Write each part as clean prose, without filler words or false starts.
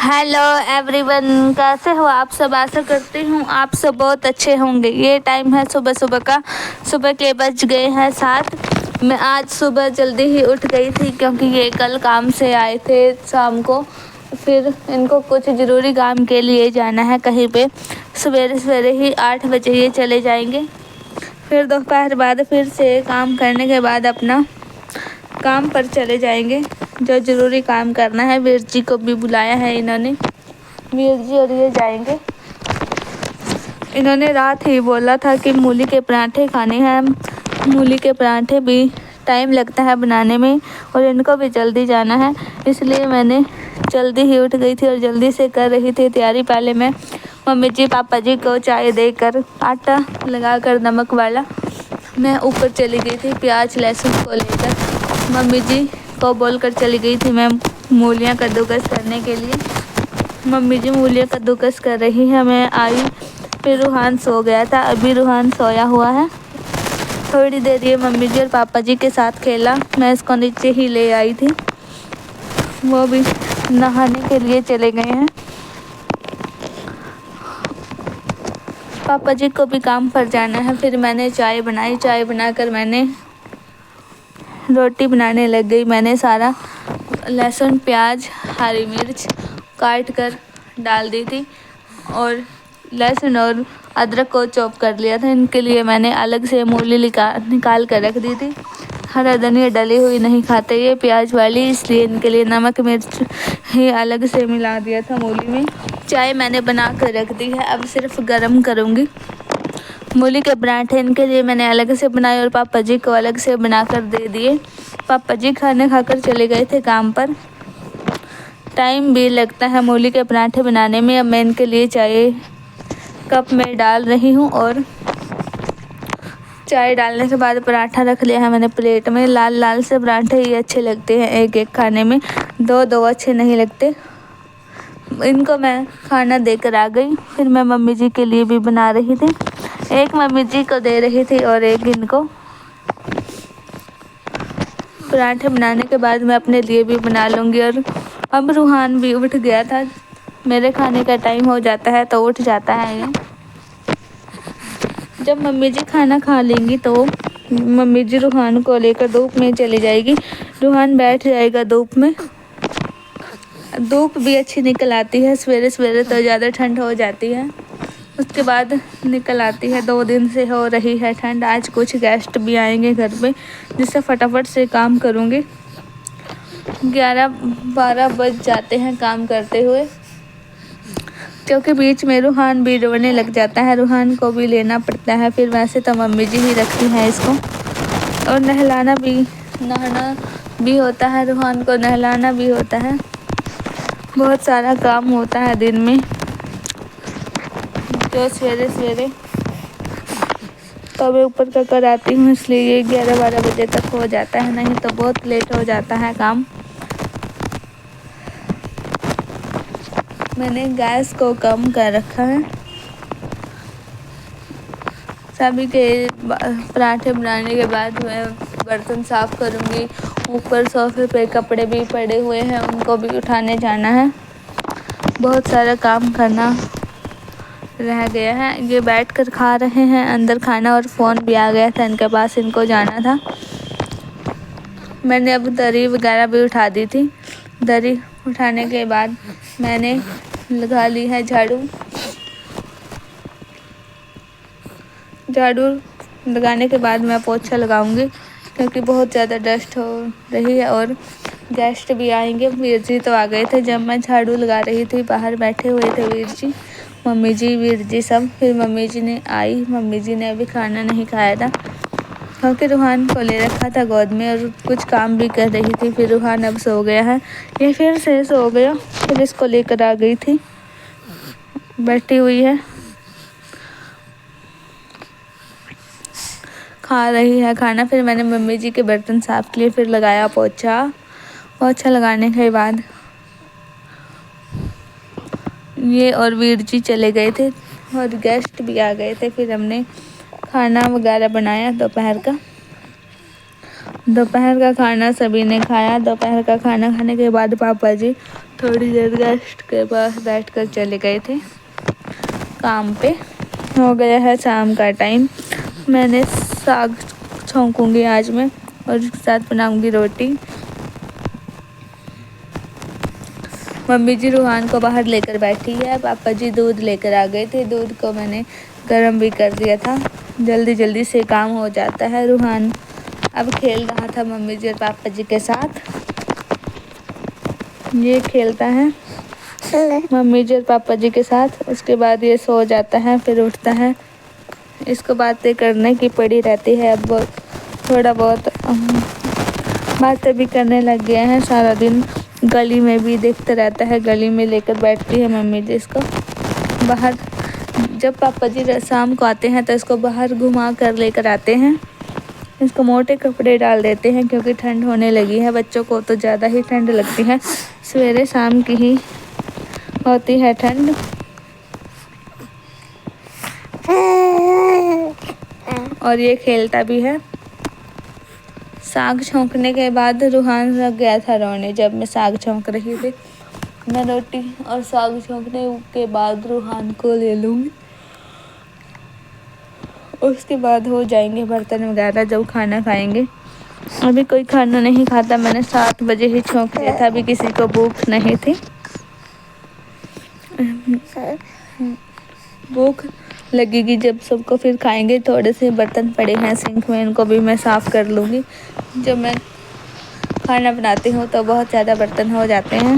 Hello everyone, कैसे हो आप सब। आशा करती हूँ आप सब बहुत अच्छे होंगे। ये टाइम है सुबह सुबह का। सुबह के बज गए हैं 7। मैं आज सुबह जल्दी ही उठ गई थी क्योंकि ये कल काम से आए थे शाम को। फिर इनको कुछ ज़रूरी काम के लिए जाना है कहीं पे। सवेरे सवेरे ही 8 बजे ये चले जाएंगे। फिर दोपहर बाद फिर से काम करने के बाद अपना काम पर चले जाएंगे जो ज़रूरी काम करना है। वीर जी को भी बुलाया है इन्होंने। वीर जी और ये जाएंगे। इन्होंने रात ही बोला था कि मूली के पराठे खाने हैं। मूली के पराठे भी टाइम लगता है बनाने में और इनको भी जल्दी जाना है, इसलिए मैंने जल्दी ही उठ गई थी और जल्दी से कर रही थी तैयारी। पहले मैं मम्मी जी पापा जी को चाय देकर आटा लगाकर नमक वाला मैं ऊपर चली गई थी प्याज लहसुन को लेकर। मम्मी जी को बोलकर चली गई थी मैं मूलियाँ कद्दूकस करने के लिए। मम्मी जी मूलियाँ कद्दूकस कर रही है, मैं आई। फिर रूहान सो गया था, अभी रूहान सोया हुआ है। थोड़ी देर ये मम्मी जी और पापा जी के साथ खेला। मैं इसको नीचे ही ले आई थी, वो भी नहाने के लिए चले गए हैं। पापा जी को भी काम पर जाना है। फिर मैंने चाय बनाई। चाय बनाकर मैंने रोटी बनाने लग गई। मैंने सारा लहसुन प्याज हरी मिर्च काट कर डाल दी थी और लहसुन और अदरक को चॉप कर लिया था। इनके लिए मैंने अलग से मूली निकाल कर रख दी थी। हरा धनिया डली हुई नहीं खाते ये प्याज वाली, इसलिए इनके लिए नमक मिर्च ही अलग से मिला दिया था मूली में। चाय मैंने बना कर रख दी है, अब सिर्फ गरम करूँगी। मूली के पराठे इनके लिए मैंने अलग से बनाए और पापा जी को अलग से बना कर दे दिए। पापा जी खाना खाकर चले गए थे काम पर। टाइम भी लगता है मूली के पराठे बनाने में। अब मैं इनके लिए चाय कप में डाल रही हूँ और चाय डालने के बाद पराठा रख लिया है मैंने प्लेट में। लाल लाल से पराठे ही अच्छे लगते हैं एक एक खाने में, दो दो अच्छे नहीं लगते। इनको मैं खाना देकर आ गई। फिर मैं मम्मी जी के लिए भी बना रही थी, एक मम्मी जी को दे रही थी और एक इनको। पराठे बनाने के बाद मैं अपने लिए भी बना लूँगी। और अब रूहान भी उठ गया था। मेरे खाने का टाइम हो जाता है तो उठ जाता है ये। जब मम्मी जी खाना खा लेंगी तो मम्मी जी रूहान को लेकर धूप में चली जाएगी। रूहान बैठ जाएगा धूप में। धूप भी अच्छी निकल आती है सवेरे सवेरे, तो ज़्यादा ठंड हो जाती है, उसके बाद निकल आती है। 2 दिन से हो रही है ठंड। आज कुछ गेस्ट भी आएंगे घर पे, जिससे फटाफट से काम करूँगी। 11-12 बज जाते हैं काम करते हुए, क्योंकि बीच में रूहान भी रोने लग जाता है। रूहान को भी लेना पड़ता है। फिर वैसे तो मम्मी जी ही रखती हैं इसको, और नहलाना भी होता है। रूहान को नहलाना भी होता है। बहुत सारा काम होता है दिन में, जो सवेरे सवेरे तब ऊपर का कर आती हूँ, इसलिए ये 11-12 बजे तक हो जाता है, नहीं तो बहुत लेट हो जाता है काम। मैंने गैस को कम कर रखा है। सभी के पराठे बनाने के बाद मैं बर्तन साफ़ करूँगी। ऊपर सोफे पे कपड़े भी पड़े हुए हैं, उनको भी उठाने जाना है। बहुत सारा काम करना रह गया है। ये बैठकर खा रहे हैं अंदर खाना, और फ़ोन भी आ गया था इनके पास, इनको जाना था। मैंने अब दरी वगैरह भी उठा दी थी। दरी उठाने के बाद मैंने लगा ली है झाड़ू। झाड़ू लगाने के बाद मैं पोछा लगाऊंगी, क्योंकि बहुत ज़्यादा डस्ट हो रही है और गेस्ट भी आएंगे। वीर जी तो आ गए थे जब मैं झाड़ू लगा रही थी। बाहर बैठे हुए थे वीर जी, मम्मी जी, वीर जी सब। फिर मम्मी जी ने आई। मम्मी जी ने अभी खाना नहीं खाया था, क्योंकि रूहान को ले रखा था गोद में और कुछ काम भी कर रही थी। फिर रूहान अब सो गया है, ये फिर से सो गया। फिर इसको लेकर आ गई थी, बैठी हुई है, खा रही है खाना। फिर मैंने मम्मी जी के बर्तन साफ़ किए, फिर लगाया पोछा। पोछा लगाने के बाद ये और वीर जी चले गए थे और गेस्ट भी आ गए थे। फिर हमने खाना वगैरह बनाया दोपहर का। दोपहर का खाना सभी ने खाया। दोपहर का खाना खाने के बाद पापा जी थोड़ी देर गेस्ट के पास बैठकर चले गए थे काम पे। हो गया है शाम का टाइम। मैंने साग छौंकूंगी आज मैं और उसके साथ बनाऊंगी रोटी। मम्मी जी रूहान को बाहर लेकर बैठी है। पापा जी दूध लेकर आ गए थे। दूध को मैंने गर्म भी कर दिया था। जल्दी जल्दी से काम हो जाता है। रूहान अब खेल रहा था मम्मी जी और पापा जी के साथ। ये खेलता है मम्मी जी और पापा जी के साथ। उसके बाद ये सो जाता है, फिर उठता है। इसको बातें करने की पड़ी रहती है। अब थोड़ा बहुत बातें भी करने लग गया है। सारा दिन गली में भी देखता रहता है। गली में लेकर बैठती है मम्मी जी इसको बाहर। जब पापा जी शाम को आते हैं तो इसको बाहर घुमा कर लेकर आते हैं। इसको मोटे कपड़े डाल देते हैं क्योंकि ठंड होने लगी है। बच्चों को तो ज़्यादा ही ठंड लगती है। सवेरे शाम की ही होती है ठंड। और ये खेलता भी है। साग छौंकने के बाद रूहान लग गया था रोने जब मैं साग छौंक रही थी। मैं रोटी और साग छौंकने के बाद रूहान को ले लूँगी। उसके बाद हो जाएंगे बर्तन वगैरह जब खाना खाएंगे। अभी कोई खाना नहीं खाता। मैंने 7 बजे ही छौंक लिया था। अभी किसी को भूख नहीं थी। भूख लगेगी जब सबको, फिर खाएंगे। थोड़े से बर्तन पड़े हैं सिंक में, इनको भी मैं साफ़ कर लूँगी। जब मैं खाना बनाती हूँ तो बहुत ज़्यादा बर्तन हो जाते हैं।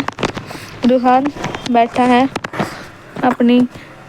रूहान बैठा है अपनी